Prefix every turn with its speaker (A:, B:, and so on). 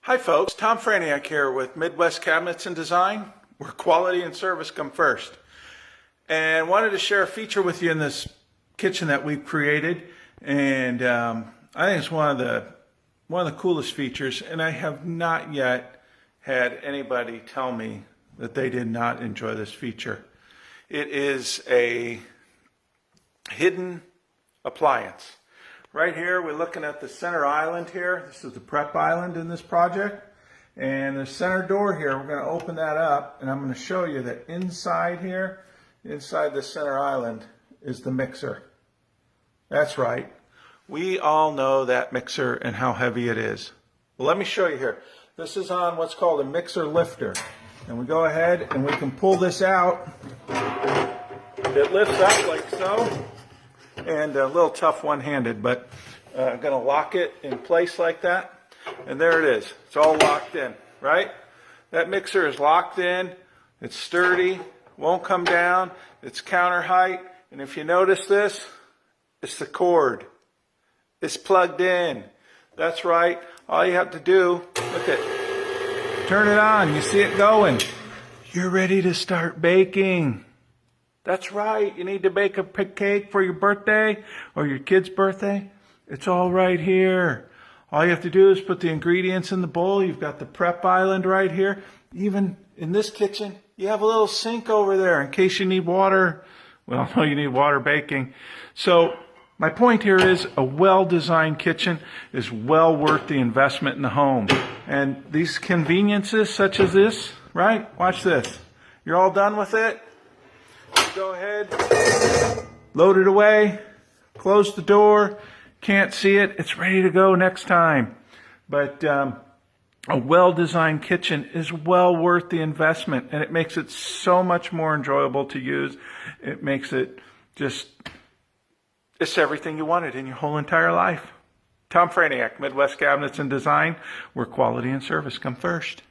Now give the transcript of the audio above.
A: Hi folks, Tom Franiak here with Midwest Cabinets and Design, where quality and service come first. And wanted to share a feature with you in this kitchen that we've created. And I think it's one of the coolest features, and I have not yet had anybody tell me that they did not enjoy this feature. It is a hidden appliance. Right here, we're looking at the center island here. This is the prep island in this project. And the center door here, we're going to open that up, and I'm going to show you that inside here, inside the center island, is the mixer. That's right. We all know that mixer and how heavy it is. Well, let me show you here. This is on what's called a mixer lifter. And we go ahead and we can pull this out. It lifts up like so. And a little tough one-handed, but I'm going to lock it in place like that. And there it is. It's all locked in, right? That mixer is locked in. It's sturdy, won't come down. It's counter height. And if you notice this, it's the cord. It's plugged in. That's right. All you have to do, look at, turn it on. You see it going. You're ready to start baking. That's right. You need to bake a cake for your birthday or your kid's birthday. It's all right here. All you have to do is put the ingredients in the bowl. You've got the prep island right here. Even in this kitchen, you have a little sink over there in case you need water. Well, no, you need water baking. So my point here is a well-designed kitchen is well worth the investment in the home. And these conveniences such as this, right? Watch this. You're all done with it. Go ahead, load it away, close the door, can't see it, it's ready to go next time. But a well-designed kitchen is well worth the investment, and it makes it so much more enjoyable to use. It makes it just, it's everything you wanted in your whole entire life. Tom Franiak, Midwest Cabinets and Design, where quality and service come first.